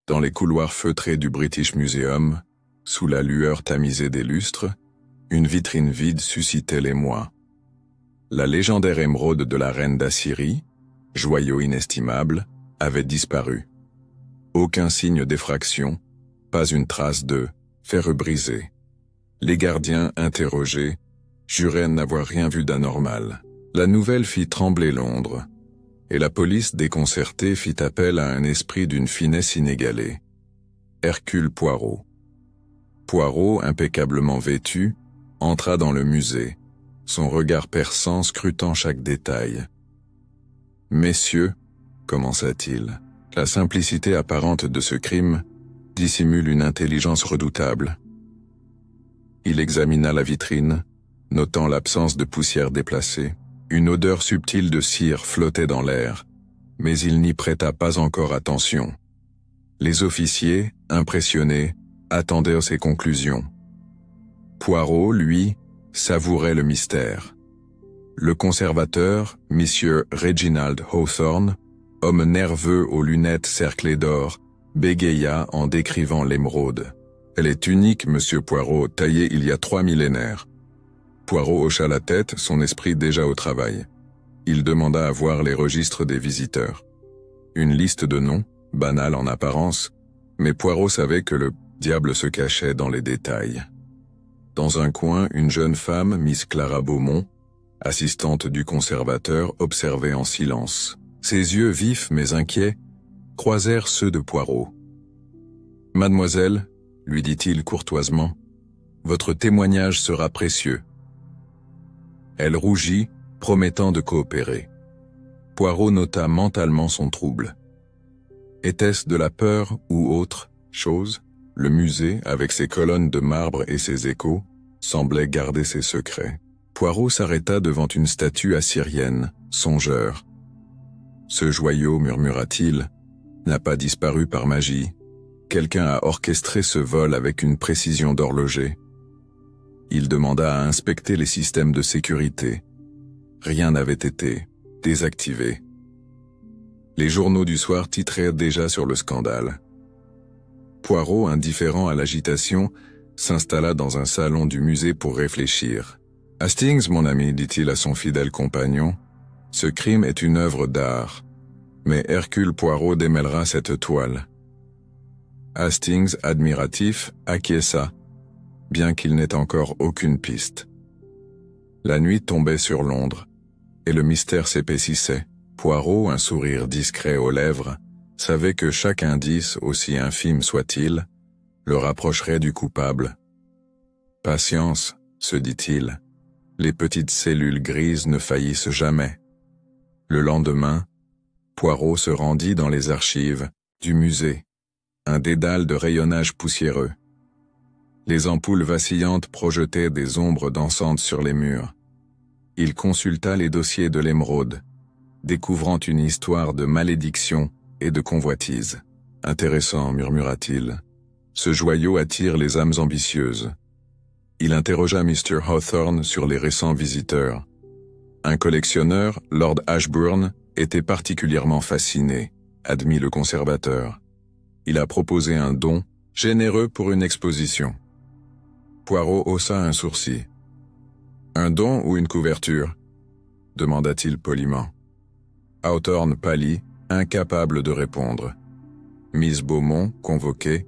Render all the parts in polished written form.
Dans les couloirs feutrés du British Museum, sous la lueur tamisée des lustres, une vitrine vide suscitait l'émoi. La légendaire émeraude de la reine d'Assyrie, joyau inestimable, avait disparu. Aucun signe d'effraction, pas une trace de fer brisé. Les gardiens, interrogés, juraient n'avoir rien vu d'anormal. La nouvelle fit trembler Londres, et la police déconcertée fit appel à un esprit d'une finesse inégalée. Hercule Poirot. Poirot, impeccablement vêtu, entra dans le musée, son regard perçant scrutant chaque détail. « Messieurs, commença-t-il, la simplicité apparente de ce crime dissimule une intelligence redoutable. » Il examina la vitrine, notant l'absence de poussière déplacée. Une odeur subtile de cire flottait dans l'air, mais il n'y prêta pas encore attention. Les officiers, impressionnés, attendaient ses conclusions. Poirot, lui, savourait le mystère. Le conservateur, Monsieur Reginald Hawthorne, homme nerveux aux lunettes cerclées d'or, bégaya en décrivant l'émeraude. « Elle est unique, Monsieur Poirot, taillée il y a 3 millénaires. » Poirot hocha la tête, son esprit déjà au travail. Il demanda à voir les registres des visiteurs. Une liste de noms, banale en apparence, mais Poirot savait que le diable se cachait dans les détails. Dans un coin, une jeune femme, Miss Clara Beaumont, assistante du conservateur, observait en silence. Ses yeux vifs mais inquiets croisèrent ceux de Poirot. « Mademoiselle, lui dit-il courtoisement, votre témoignage sera précieux. » Elle rougit, promettant de coopérer. Poirot nota mentalement son trouble. Était-ce de la peur ou autre chose? Le musée, avec ses colonnes de marbre et ses échos, semblait garder ses secrets. Poirot s'arrêta devant une statue assyrienne, songeur. Ce joyau, murmura-t-il, n'a pas disparu par magie. Quelqu'un a orchestré ce vol avec une précision d'horloger. Il demanda à inspecter les systèmes de sécurité. Rien n'avait été désactivé. Les journaux du soir titraient déjà sur le scandale. Poirot, indifférent à l'agitation, s'installa dans un salon du musée pour réfléchir. « Hastings, mon ami, dit-il à son fidèle compagnon, ce crime est une œuvre d'art, mais Hercule Poirot démêlera cette toile. » Hastings, admiratif, acquiesça, bien qu'il n'ait encore aucune piste. La nuit tombait sur Londres, et le mystère s'épaississait. Poirot, un sourire discret aux lèvres, savait que chaque indice, aussi infime soit-il, le rapprocherait du coupable. « Patience, se dit-il, les petites cellules grises ne faillissent jamais. » Le lendemain, Poirot se rendit dans les archives du musée, un dédale de rayonnage poussiéreux. Les ampoules vacillantes projetaient des ombres dansantes sur les murs. Il consulta les dossiers de l'émeraude, découvrant une histoire de malédiction et de convoitise. « Intéressant, murmura-t-il. Ce joyau attire les âmes ambitieuses. » Il interrogea Mr. Hawthorne sur les récents visiteurs. Un collectionneur, Lord Ashbourne, était particulièrement fasciné, admit le conservateur. Il a proposé un don généreux pour une exposition. Poirot haussa un sourcil. « Un don ou une couverture ?» demanda-t-il poliment. Hawthorne pâlit, incapable de répondre. Miss Beaumont, convoquée,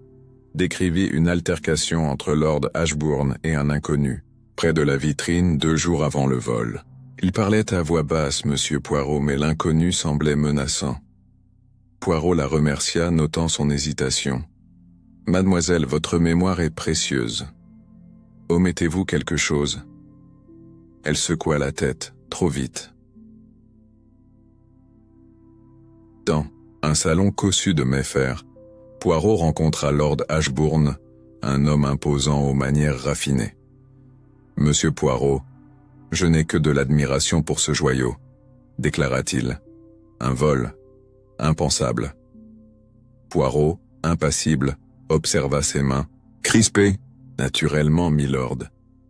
décrivit une altercation entre Lord Ashbourne et un inconnu, près de la vitrine 2 jours avant le vol. Il parlait à voix basse, Monsieur Poirot, mais l'inconnu semblait menaçant. Poirot la remercia, notant son hésitation. « Mademoiselle, votre mémoire est précieuse. Omettez-vous quelque chose ?» Elle secoua la tête, trop vite. Dans un salon cossu de méfers, Poirot rencontra Lord Ashbourne, un homme imposant aux manières raffinées. « Monsieur Poirot, je n'ai que de l'admiration pour ce joyau, » déclara-t-il. « Un vol, impensable. » Poirot, impassible, observa ses mains, crispées. « Naturellement, milord,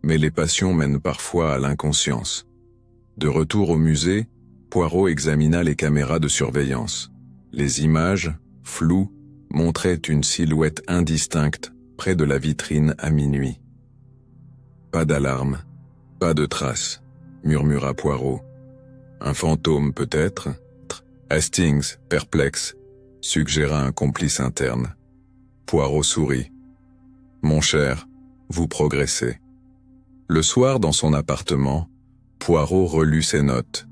mais les passions mènent parfois à l'inconscience. » De retour au musée, Poirot examina les caméras de surveillance. Les images, floues, montrait une silhouette indistincte près de la vitrine à minuit. Pas d'alarme, pas de trace, murmura Poirot. Un fantôme peut-être? Hastings, perplexe, suggéra un complice interne. Poirot sourit. Mon cher, vous progressez. Le soir, dans son appartement, Poirot relut ses notes.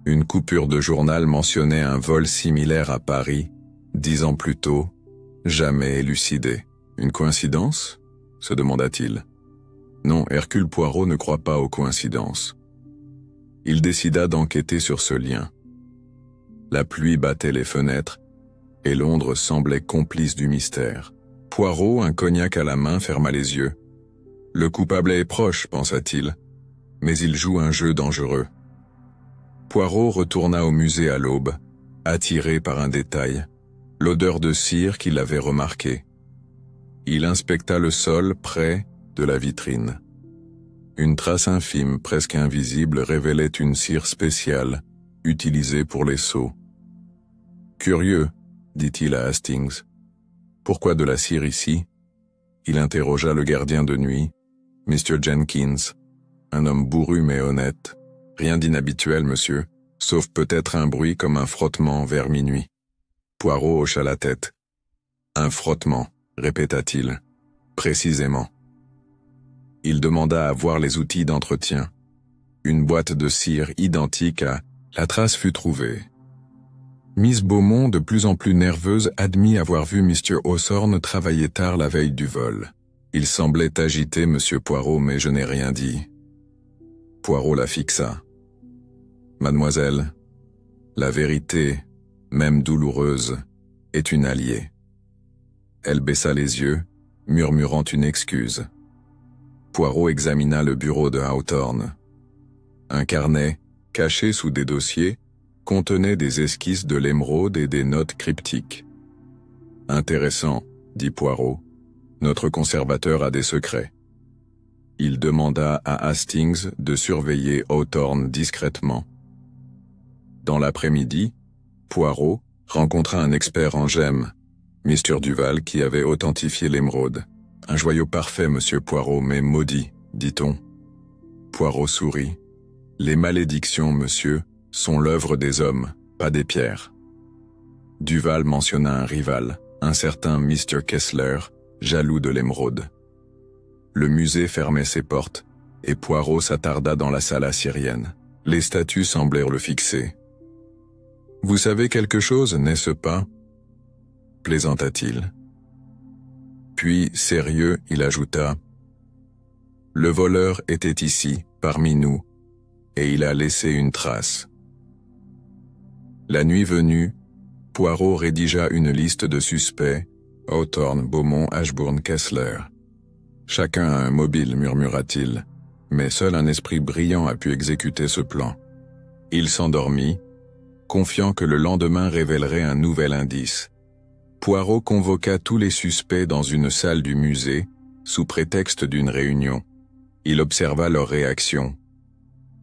Une coupure de journal mentionnait un vol similaire à Paris, 10 ans plus tôt, jamais élucidé. Une coïncidence? Se demanda-t-il. Non, Hercule Poirot ne croit pas aux coïncidences. Il décida d'enquêter sur ce lien. La pluie battait les fenêtres, et Londres semblait complice du mystère. Poirot, un cognac à la main, ferma les yeux. Le coupable est proche, pensa-t-il, mais il joue un jeu dangereux. Poirot retourna au musée à l'aube, attiré par un détail, l'odeur de cire qu'il avait remarquée. Il inspecta le sol près de la vitrine. Une trace infime, presque invisible, révélait une cire spéciale, utilisée pour les seaux. Curieux, dit-il à Hastings. Pourquoi de la cire ici? Il interrogea le gardien de nuit, Mr. Jenkins, un homme bourru mais honnête. Rien d'inhabituel, monsieur, sauf peut-être un bruit comme un frottement vers minuit. Poirot hocha la tête. Un frottement, répéta-t-il, précisément. Il demanda à voir les outils d'entretien. Une boîte de cire identique à... La trace fut trouvée. Miss Beaumont, de plus en plus nerveuse, admit avoir vu Mr. Hawthorne travailler tard la veille du vol. Il semblait agité, monsieur Poirot, mais je n'ai rien dit. Poirot la fixa. Mademoiselle, la vérité, même douloureuse, est une alliée. Elle baissa les yeux, murmurant une excuse. Poirot examina le bureau de Hawthorne. Un carnet, caché sous des dossiers, contenait des esquisses de l'émeraude et des notes cryptiques. « Intéressant, » dit Poirot. « Notre conservateur a des secrets. » Il demanda à Hastings de surveiller Hawthorne discrètement. Dans l'après-midi, Poirot rencontra un expert en gemmes, Mr. Duval, qui avait authentifié l'émeraude. « Un joyau parfait, monsieur Poirot, mais maudit, dit-on. » Poirot sourit. « Les malédictions, monsieur, sont l'œuvre des hommes, pas des pierres. » Duval mentionna un rival, un certain Mr. Kessler, jaloux de l'émeraude. Le musée fermait ses portes, et Poirot s'attarda dans la salle assyrienne. Les statues semblèrent le fixer. « Vous savez quelque chose, n'est-ce pas ?» plaisanta-t-il. Puis, sérieux, il ajouta « Le voleur était ici, parmi nous, et il a laissé une trace. » La nuit venue, Poirot rédigea une liste de suspects, Hawthorne, Beaumont, Ashbourne, Kessler. Chacun a un mobile, murmura-t-il, mais seul un esprit brillant a pu exécuter ce plan. Il s'endormit, confiant que le lendemain révélerait un nouvel indice. Poirot convoqua tous les suspects dans une salle du musée, sous prétexte d'une réunion. Il observa leur réaction.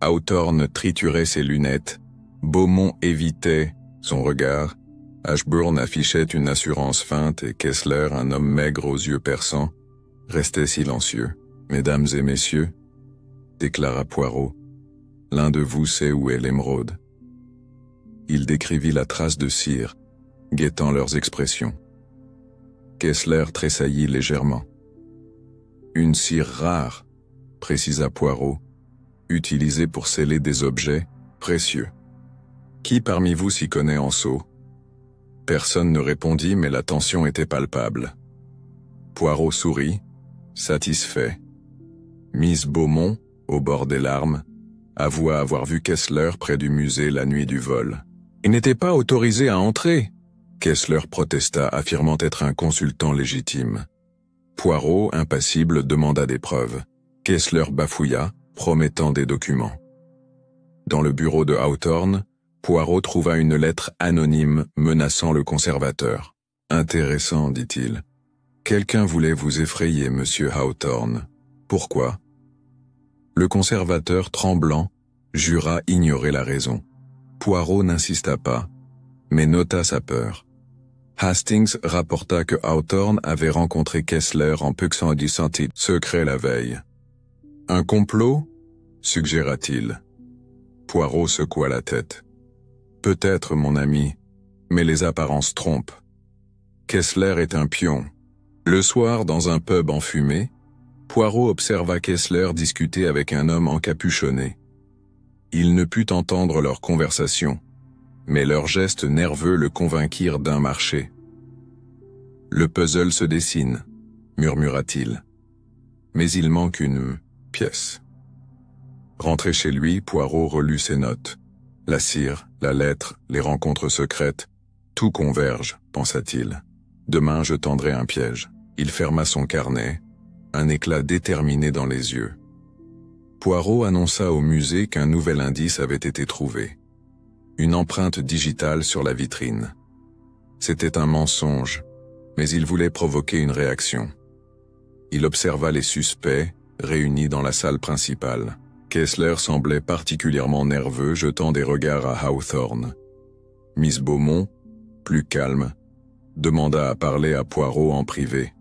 Hawthorne triturait ses lunettes, Beaumont évitait son regard, Ashbourne affichait une assurance feinte et Kessler, un homme maigre aux yeux perçants, restait silencieux. « Mesdames et messieurs, » déclara Poirot, « l'un de vous sait où est l'émeraude. » Il décrivit la trace de cire, guettant leurs expressions. Kessler tressaillit légèrement. « Une cire rare, » précisa Poirot, « utilisée pour sceller des objets précieux. Qui parmi vous s'y connaît en sceaux ?» Personne ne répondit, mais la tension était palpable. Poirot sourit, satisfait. Miss Beaumont, au bord des larmes, avoua avoir vu Kessler près du musée la nuit du vol. « Il n'était pas autorisé à entrer !» Kessler protesta, affirmant être un consultant légitime. Poirot, impassible, demanda des preuves. Kessler bafouilla, promettant des documents. Dans le bureau de Hawthorne, Poirot trouva une lettre anonyme menaçant le conservateur. « Intéressant, dit-il. Quelqu'un voulait vous effrayer, monsieur Hawthorne. Pourquoi ?» Le conservateur, tremblant, jura ignorer la raison. Poirot n'insista pas, mais nota sa peur. Hastings rapporta que Hawthorne avait rencontré Kessler en puxant du sentier secret la veille. Un complot? Suggéra-t-il. Poirot secoua la tête. Peut-être, mon ami, mais les apparences trompent. Kessler est un pion. Le soir, dans un pub enfumé, Poirot observa Kessler discuter avec un homme encapuchonné. Il ne put entendre leur conversation, mais leurs gestes nerveux le convainquirent d'un marché. « Le puzzle se dessine », murmura-t-il. « Mais il manque une pièce. » Rentré chez lui, Poirot relut ses notes. La cire, la lettre, les rencontres secrètes, tout converge, pensa-t-il. Demain je tendrai un piège. Il ferma son carnet, un éclat déterminé dans les yeux. Poirot annonça au musée qu'un nouvel indice avait été trouvé. Une empreinte digitale sur la vitrine. C'était un mensonge, mais il voulait provoquer une réaction. Il observa les suspects, réunis dans la salle principale. Kessler semblait particulièrement nerveux, jetant des regards à Hawthorne. Miss Beaumont, plus calme, demanda à parler à Poirot en privé.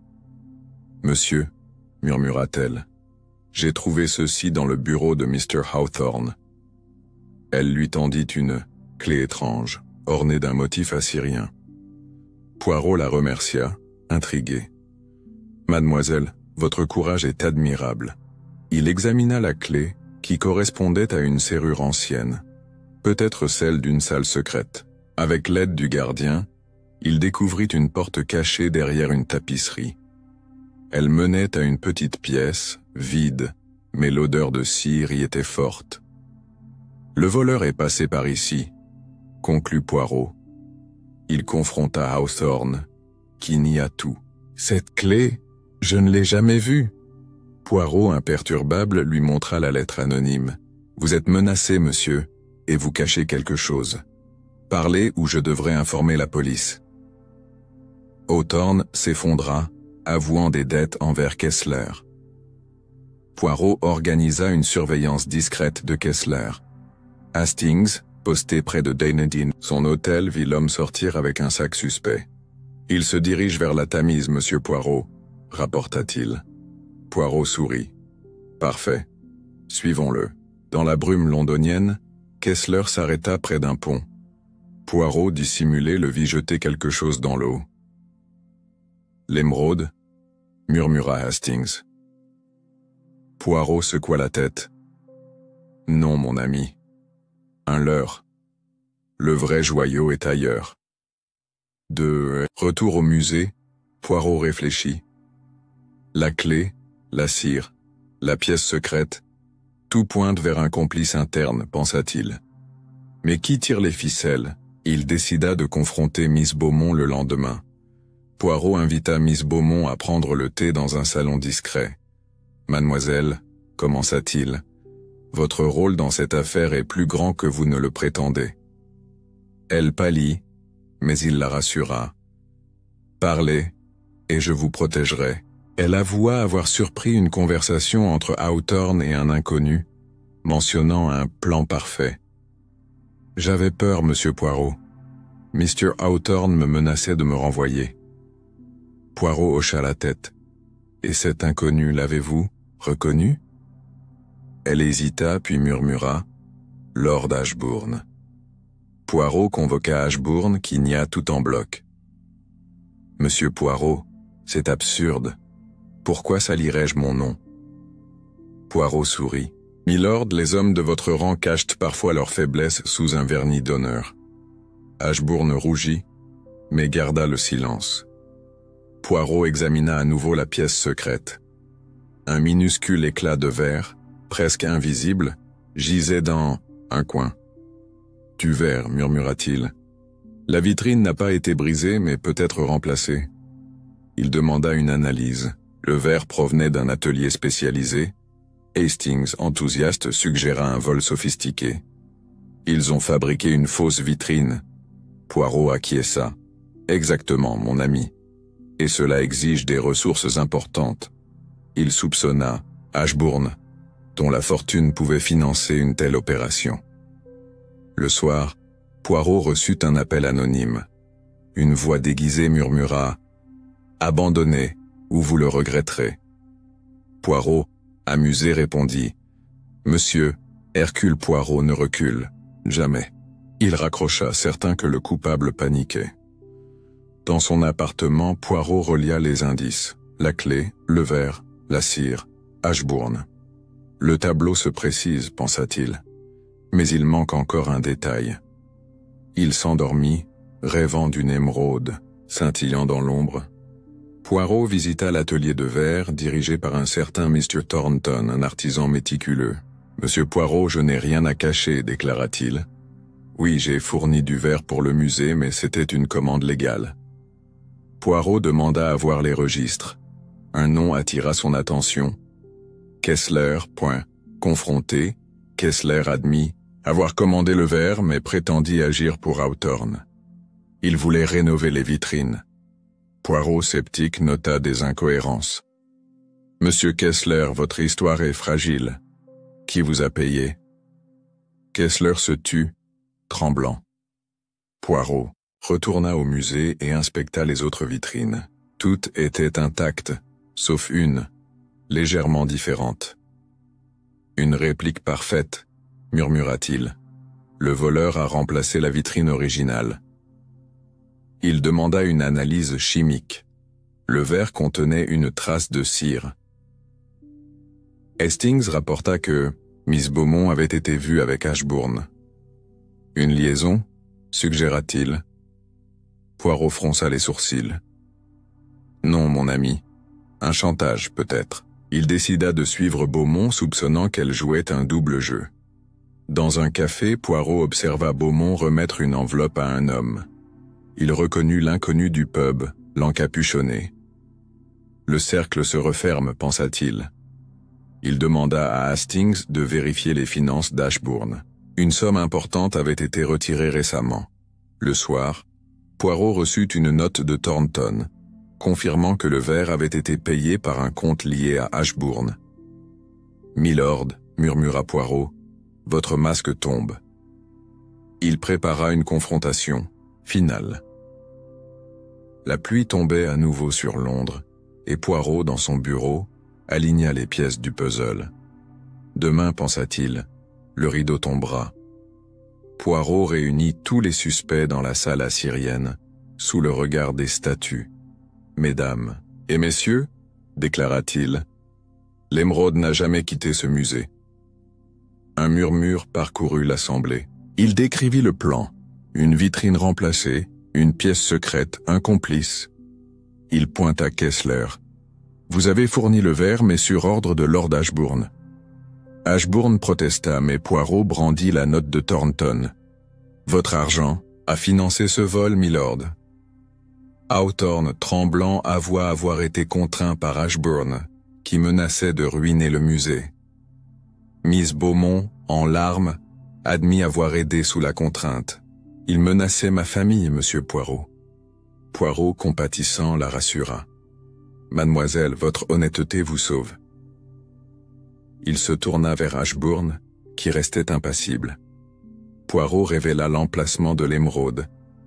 « Monsieur, » murmura-t-elle, « j'ai trouvé ceci dans le bureau de Mr. Hawthorne. » Elle lui tendit une clé étrange, ornée d'un motif assyrien. Poirot la remercia, intrigué. « Mademoiselle, votre courage est admirable. » Il examina la clé, qui correspondait à une serrure ancienne, peut-être celle d'une salle secrète. Avec l'aide du gardien, il découvrit une porte cachée derrière une tapisserie. Elle menait à une petite pièce, vide, mais l'odeur de cire y était forte. « Le voleur est passé par ici », conclut Poirot. Il confronta Hawthorne, qui nia tout. « Cette clé, je ne l'ai jamais vue. » Poirot, imperturbable, lui montra la lettre anonyme. « Vous êtes menacé, monsieur, et vous cachez quelque chose. Parlez ou je devrais informer la police. » Hawthorne s'effondra, avouant des dettes envers Kessler. Poirot organisa une surveillance discrète de Kessler. Hastings, posté près de Dunedin, son hôtel, vit l'homme sortir avec un sac suspect. « Il se dirige vers la Tamise, monsieur Poirot », rapporta-t-il. Poirot sourit. « Parfait. Suivons-le. » Dans la brume londonienne, Kessler s'arrêta près d'un pont. Poirot, dissimulé, le vit jeter quelque chose dans l'eau. « L'émeraude » murmura Hastings. Poirot secoua la tête. « Non, mon ami. Un leurre. Le vrai joyau est ailleurs. » De retour au musée, Poirot réfléchit. La clé, la cire, la pièce secrète, tout pointe vers un complice interne, pensa-t-il. Mais qui tire les ficelles? Il décida de confronter Miss Beaumont le lendemain. Poirot invita Miss Beaumont à prendre le thé dans un salon discret. « Mademoiselle, commença-t-il, votre rôle dans cette affaire est plus grand que vous ne le prétendez. » Elle pâlit, mais il la rassura. « Parlez, et je vous protégerai. » Elle avoua avoir surpris une conversation entre Hawthorne et un inconnu, mentionnant un plan parfait. « J'avais peur, monsieur Poirot. Mr. Hawthorne me menaçait de me renvoyer. » Poirot hocha la tête. « Et cet inconnu, l'avez-vous reconnu ?» Elle hésita, puis murmura « Lord Ashbourne. » Poirot convoqua Ashbourne, qui nia tout en bloc. « Monsieur Poirot, c'est absurde. Pourquoi salirais-je mon nom ?» Poirot sourit. « Milord, les hommes de votre rang cachent parfois leur faiblesse sous un vernis d'honneur. » Ashbourne rougit, mais garda le silence. Poirot examina à nouveau la pièce secrète. Un minuscule éclat de verre, presque invisible, gisait dans un coin. « Du verre, murmura-t-il. La vitrine n'a pas été brisée, mais peut être remplacée. » Il demanda une analyse. Le verre provenait d'un atelier spécialisé. Hastings, enthousiaste, suggéra un vol sophistiqué. Ils ont fabriqué une fausse vitrine. Poirot acquiesça. Exactement, mon ami. Et cela exige des ressources importantes. Il soupçonna Ashbourne, dont la fortune pouvait financer une telle opération. Le soir, Poirot reçut un appel anonyme. Une voix déguisée murmura « Abandonnez, ou vous le regretterez. » Poirot, amusé, répondit « Monsieur, Hercule Poirot ne recule, jamais. » Il raccrocha, certain que le coupable paniquait. Dans son appartement, Poirot relia les indices, la clé, le verre, la cire, Ashbourne. Le tableau se précise, pensa-t-il. Mais il manque encore un détail. Il s'endormit, rêvant d'une émeraude, scintillant dans l'ombre. Poirot visita l'atelier de verre dirigé par un certain Mr. Thornton, un artisan méticuleux. « Monsieur Poirot, je n'ai rien à cacher, déclara-t-il. Oui, j'ai fourni du verre pour le musée, mais c'était une commande légale. » Poirot demanda à voir les registres. Un nom attira son attention. Kessler, point. Confronté, Kessler admit avoir commandé le verre, mais prétendit agir pour Hawthorne. Il voulait rénover les vitrines. Poirot, sceptique, nota des incohérences. « Monsieur Kessler, votre histoire est fragile. Qui vous a payé ?» Kessler se tut, tremblant. Poirot retourna au musée et inspecta les autres vitrines. Toutes étaient intactes, sauf une, légèrement différente. « Une réplique parfaite, » murmura-t-il. Le voleur a remplacé la vitrine originale. Il demanda une analyse chimique. Le verre contenait une trace de cire. Hastings rapporta que Miss Beaumont avait été vue avec Ashbourne. Une liaison, suggéra-t-il. Poirot fronça les sourcils. Non, mon ami. Un chantage, peut-être. Il décida de suivre Beaumont, soupçonnant qu'elle jouait un double jeu. Dans un café, Poirot observa Beaumont remettre une enveloppe à un homme. Il reconnut l'inconnu du pub, l'encapuchonné. Le cercle se referme, pensa-t-il. Il demanda à Hastings de vérifier les finances d'Ashbourne. Une somme importante avait été retirée récemment. Le soir, Poirot reçut une note de Thornton, confirmant que le verre avait été payé par un compte lié à Ashbourne. « Milord, » murmura Poirot, « votre masque tombe. » Il prépara une confrontation, finale. La pluie tombait à nouveau sur Londres, et Poirot, dans son bureau, aligna les pièces du puzzle. Demain, pensa-t-il, le rideau tombera. Poirot réunit tous les suspects dans la salle assyrienne, sous le regard des statues. « Mesdames et messieurs, » déclara-t-il, « l'émeraude n'a jamais quitté ce musée. » Un murmure parcourut l'assemblée. Il décrivit le plan, une vitrine remplacée, une pièce secrète, un complice. Il pointa Kessler. « Vous avez fourni le verre, mais sur ordre de Lord Ashbourne. » Ashbourne protesta, mais Poirot brandit la note de Thornton. « Votre argent a financé ce vol, milord. » Hawthorne, tremblant, avoua avoir été contraint par Ashbourne, qui menaçait de ruiner le musée. Miss Beaumont, en larmes, admit avoir aidé sous la contrainte. « Il menaçait ma famille, monsieur Poirot. » Poirot, compatissant, la rassura. « Mademoiselle, votre honnêteté vous sauve. » Il se tourna vers Ashbourne, qui restait impassible. Poirot révéla l'emplacement de l'émeraude,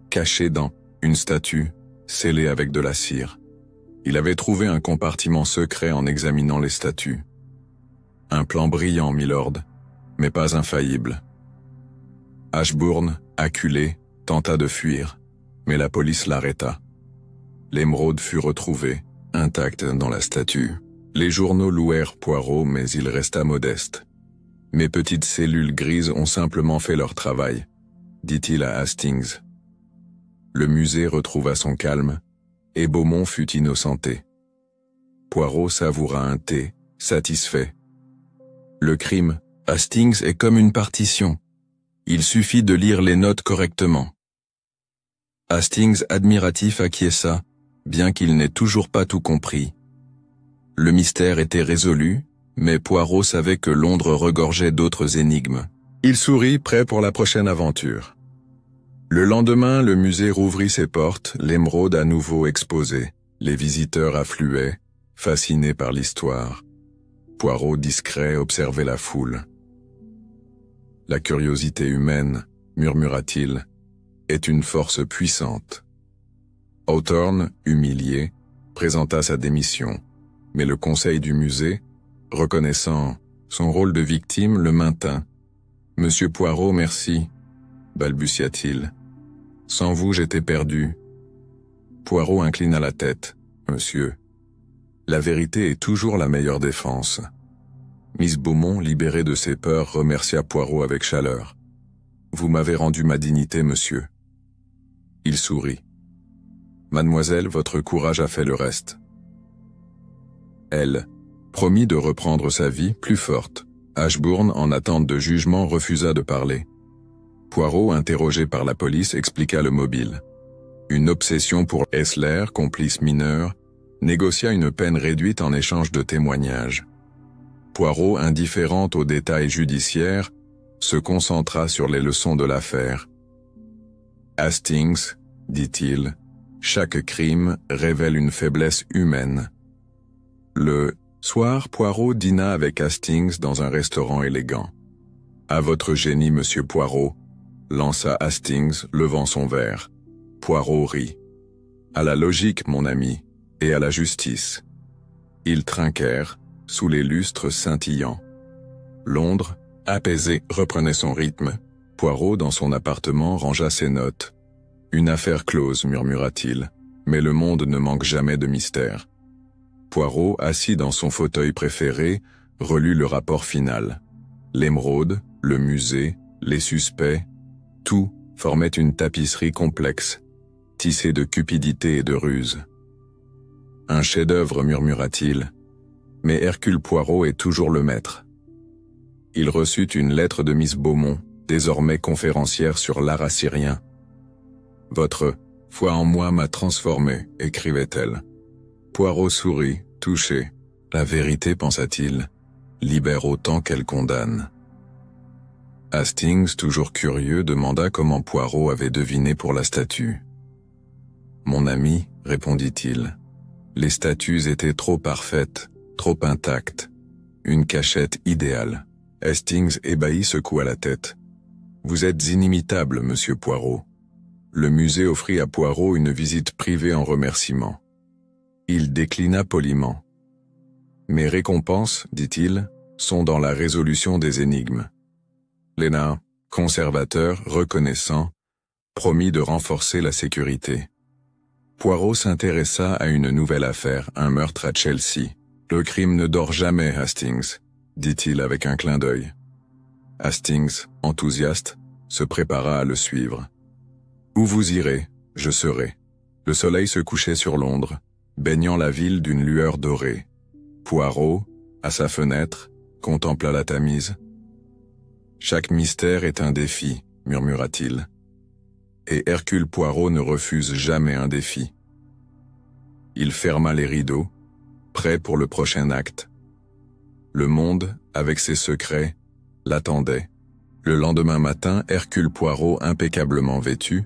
caché dans une statue, scellée avec de la cire. Il avait trouvé un compartiment secret en examinant les statues. Un plan brillant, milord, mais pas infaillible. Ashbourne, acculé, tenta de fuir, mais la police l'arrêta. L'émeraude fut retrouvée, intacte dans la statue. Les journaux louèrent Poirot, mais il resta modeste. « Mes petites cellules grises ont simplement fait leur travail, » dit-il à Hastings. Le musée retrouva son calme, et Beaumont fut innocenté. Poirot savoura un thé, satisfait. Le crime, Hastings, est comme une partition. Il suffit de lire les notes correctement. Hastings, admiratif, acquiesça, bien qu'il n'ait toujours pas tout compris. Le mystère était résolu, mais Poirot savait que Londres regorgeait d'autres énigmes. Il sourit, prêt pour la prochaine aventure. Le lendemain, le musée rouvrit ses portes, l'émeraude à nouveau exposée. Les visiteurs affluaient, fascinés par l'histoire. Poirot, discret, observait la foule. « La curiosité humaine, » murmura-t-il, « est une force puissante. » Hawthorne, humilié, présenta sa démission, mais le conseil du musée, reconnaissant son rôle de victime, le maintint. « Monsieur Poirot, merci, balbutia-t-il. Sans vous, j'étais perdu. » Poirot inclina la tête. « Monsieur, la vérité est toujours la meilleure défense. » Miss Beaumont, libérée de ses peurs, remercia Poirot avec chaleur. « Vous m'avez rendu ma dignité, monsieur. » Il sourit. « Mademoiselle, votre courage a fait le reste. » Elle promit de reprendre sa vie plus forte. Ashbourne, en attente de jugement, refusa de parler. Poirot, interrogé par la police, expliqua le mobile. Une obsession pour Esler, complice mineur, négocia une peine réduite en échange de témoignages. Poirot, indifférent aux détails judiciaires, se concentra sur les leçons de l'affaire. « Hastings, dit-il, chaque crime révèle une faiblesse humaine. » Le soir, Poirot dîna avec Hastings dans un restaurant élégant. « À votre génie, monsieur Poirot », lança Hastings, levant son verre. Poirot rit. « À la logique, mon ami, et à la justice. » Ils trinquèrent, sous les lustres scintillants. Londres, apaisé, reprenait son rythme. Poirot, dans son appartement, rangea ses notes. « Une affaire close, murmura-t-il, mais le monde ne manque jamais de mystère. » Poirot, assis dans son fauteuil préféré, relut le rapport final. L'émeraude, le musée, les suspects, tout formait une tapisserie complexe, tissée de cupidité et de ruse. « Un chef-d'œuvre, murmura-t-il, mais Hercule Poirot est toujours le maître. » Il reçut une lettre de Miss Beaumont, désormais conférencière sur l'art assyrien. « Votre foi en moi m'a transformé, écrivait-elle. Poirot sourit, touché. La vérité, pensa-t-il, libère autant qu'elle condamne. Hastings, toujours curieux, demanda comment Poirot avait deviné pour la statue. « Mon ami, répondit-il, les statues étaient trop parfaites, trop intactes. Une cachette idéale. » Hastings, ébahi, secoua la tête. « Vous êtes inimitable, monsieur Poirot. » Le musée offrit à Poirot une visite privée en remerciement. Il déclina poliment. « Mes récompenses, dit-il, sont dans la résolution des énigmes. » Lénard, conservateur, reconnaissant, promit de renforcer la sécurité. Poirot s'intéressa à une nouvelle affaire, un meurtre à Chelsea. « Le crime ne dort jamais, Hastings, » dit-il avec un clin d'œil. Hastings, enthousiaste, se prépara à le suivre. « Où vous irez, je serai. » Le soleil se couchait sur Londres, baignant la ville d'une lueur dorée. Poirot, à sa fenêtre, contempla la Tamise. « Chaque mystère est un défi, » murmura-t-il. Et Hercule Poirot ne refuse jamais un défi. Il ferma les rideaux, prêt pour le prochain acte. Le monde, avec ses secrets, l'attendait. Le lendemain matin, Hercule Poirot, impeccablement vêtu,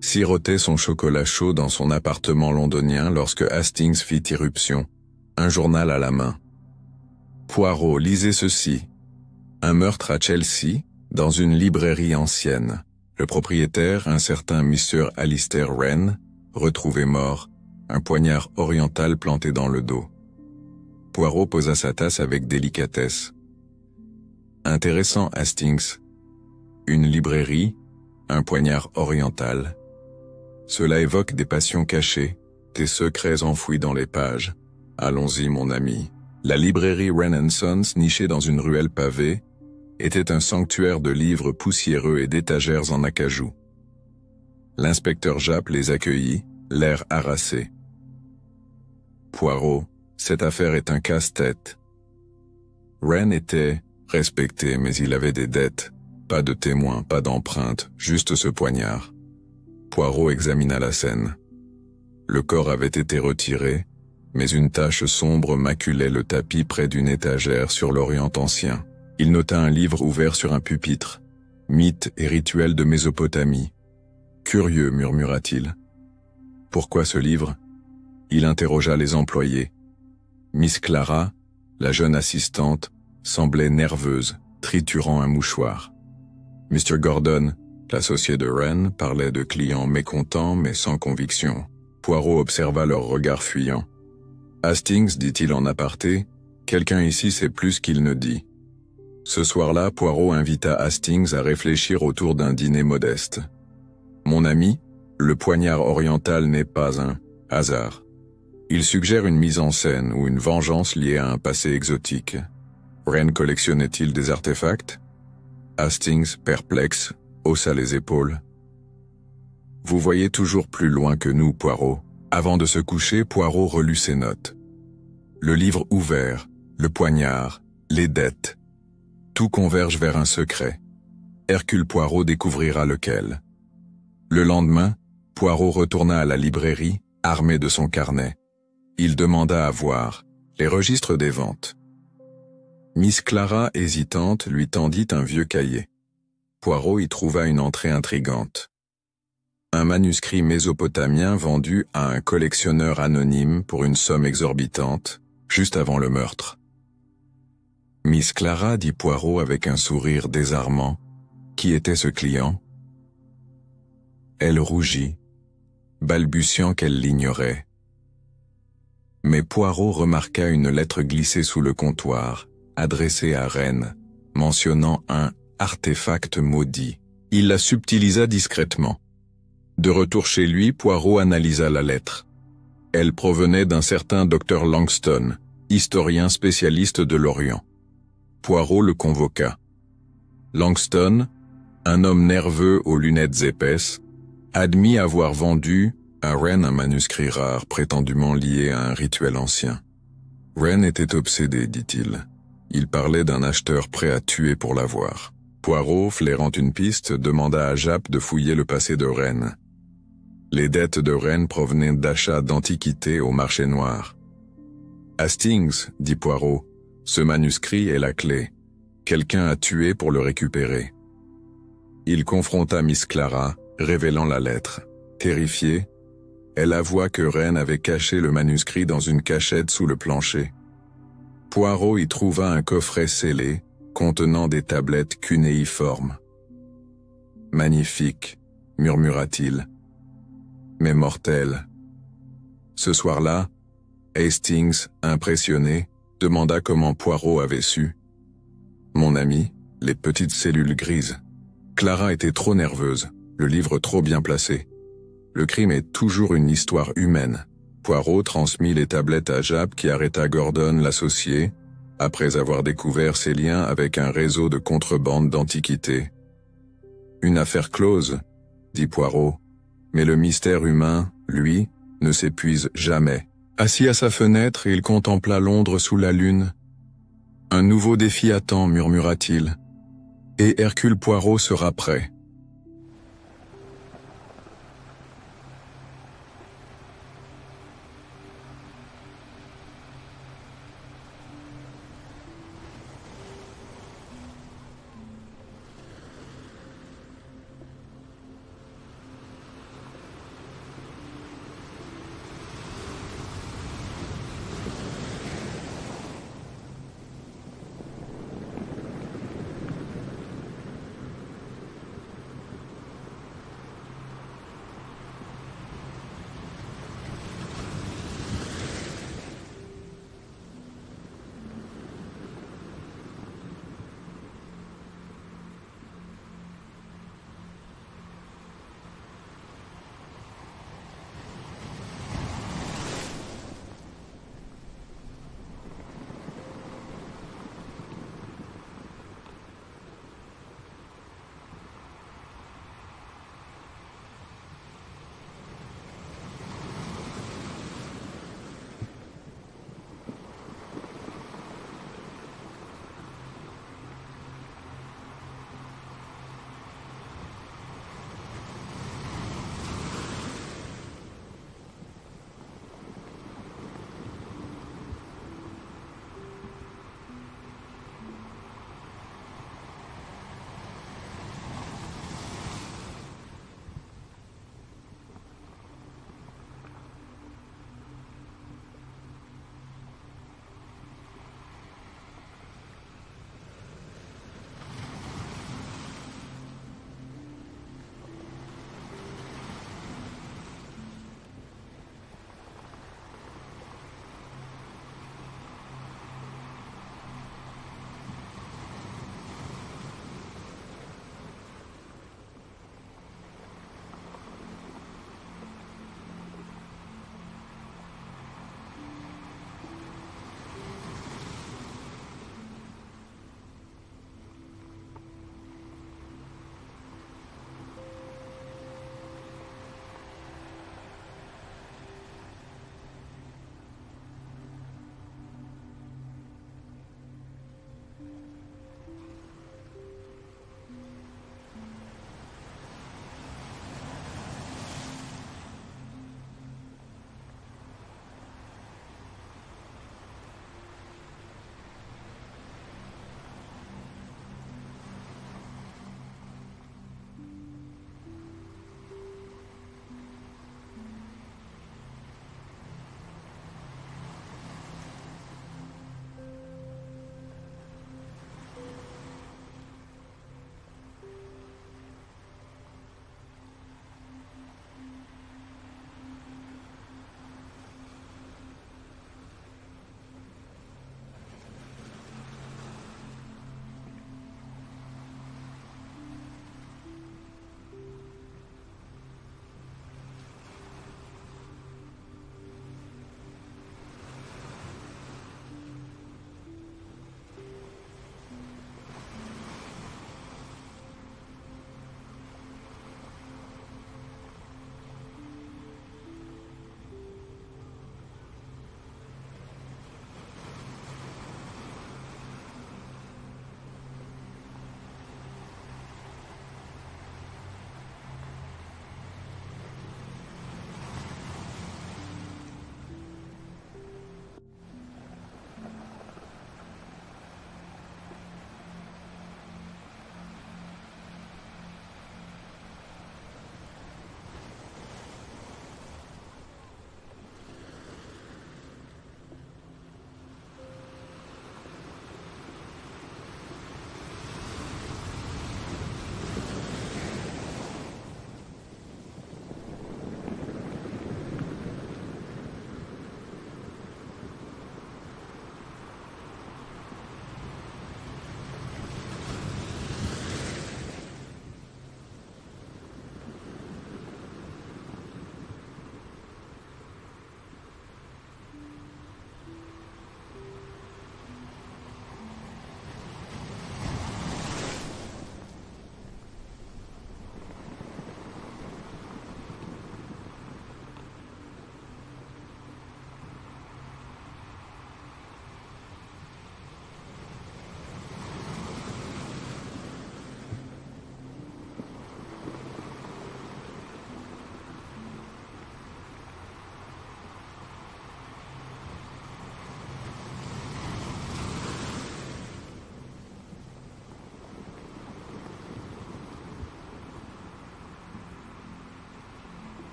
sirotait son chocolat chaud dans son appartement londonien lorsque Hastings fit irruption, un journal à la main. Poirot, lisez ceci. Un meurtre à Chelsea, dans une librairie ancienne. Le propriétaire, un certain Mr. Alistair Wren, retrouvé mort, un poignard oriental planté dans le dos. Poirot posa sa tasse avec délicatesse. Intéressant, Hastings. Une librairie, un poignard oriental. Cela évoque des passions cachées, des secrets enfouis dans les pages. Allons-y, mon ami. La librairie Wren & Sons, nichée dans une ruelle pavée, était un sanctuaire de livres poussiéreux et d'étagères en acajou. L'inspecteur Japp les accueillit, l'air harassé. Poirot, cette affaire est un casse-tête. Wren était respecté, mais il avait des dettes. Pas de témoins, pas d'empreintes, juste ce poignard. Poirot examina la scène. Le corps avait été retiré, mais une tache sombre maculait le tapis près d'une étagère sur l'Orient ancien. Il nota un livre ouvert sur un pupitre. « Mythes et rituels de Mésopotamie. »« Curieux, murmura-t-il. »« Pourquoi ce livre ?» Il interrogea les employés. Miss Clara, la jeune assistante, semblait nerveuse, triturant un mouchoir. Mr. Gordon, l'associé de Wren, parlait de clients mécontents mais sans conviction. Poirot observa leurs regards fuyants. « Hastings, dit-il en aparté, quelqu'un ici sait plus qu'il ne dit. » Ce soir-là, Poirot invita Hastings à réfléchir autour d'un dîner modeste. « Mon ami, le poignard oriental n'est pas un hasard. Il suggère une mise en scène ou une vengeance liée à un passé exotique. Wren collectionnait-il des artefacts ?» Hastings, perplexe, haussa les épaules. « Vous voyez toujours plus loin que nous, Poirot. » Avant de se coucher, Poirot relut ses notes. Le livre ouvert, le poignard, les dettes. Tout converge vers un secret. Hercule Poirot découvrira lequel. Le lendemain, Poirot retourna à la librairie, armé de son carnet. Il demanda à voir les registres des ventes. Miss Clara, hésitante, lui tendit un vieux cahier. Poirot y trouva une entrée intrigante. Un manuscrit mésopotamien vendu à un collectionneur anonyme pour une somme exorbitante, juste avant le meurtre. Miss Clara, dit Poirot avec un sourire désarmant. Qui était ce client? Elle rougit, balbutiant qu'elle l'ignorait. Mais Poirot remarqua une lettre glissée sous le comptoir, adressée à Wren, mentionnant un artefact maudit. Il la subtilisa discrètement. De retour chez lui, Poirot analysa la lettre. Elle provenait d'un certain Dr Langston, historien spécialiste de l'Orient. Poirot le convoqua. Langston, un homme nerveux aux lunettes épaisses, admit avoir vendu à Wren un manuscrit rare prétendument lié à un rituel ancien. Wren était obsédé, dit-il. Il parlait d'un acheteur prêt à tuer pour l'avoir. Poirot, flairant une piste, demanda à Japp de fouiller le passé de Wren. Les dettes de Wren provenaient d'achats d'antiquités au marché noir. « Hastings, dit Poirot, ce manuscrit est la clé. Quelqu'un a tué pour le récupérer. » Il confronta Miss Clara, révélant la lettre. Terrifiée, elle avoua que Wren avait caché le manuscrit dans une cachette sous le plancher. Poirot y trouva un coffret scellé, contenant des tablettes cunéiformes. « Magnifique, murmura-t-il. Mais mortel. » Ce soir-là, Hastings, impressionné, demanda comment Poirot avait su. « Mon ami, les petites cellules grises. » Clara était trop nerveuse, le livre trop bien placé. Le crime est toujours une histoire humaine. Poirot transmit les tablettes à Japp qui arrêta Gordon, l'associé, après avoir découvert ses liens avec un réseau de contrebande d'antiquités. « Une affaire close, » dit Poirot. Mais le mystère humain, lui, ne s'épuise jamais. Assis à sa fenêtre, il contempla Londres sous la lune. « Un nouveau défi attend, murmura-t-il. Et Hercule Poirot sera prêt. »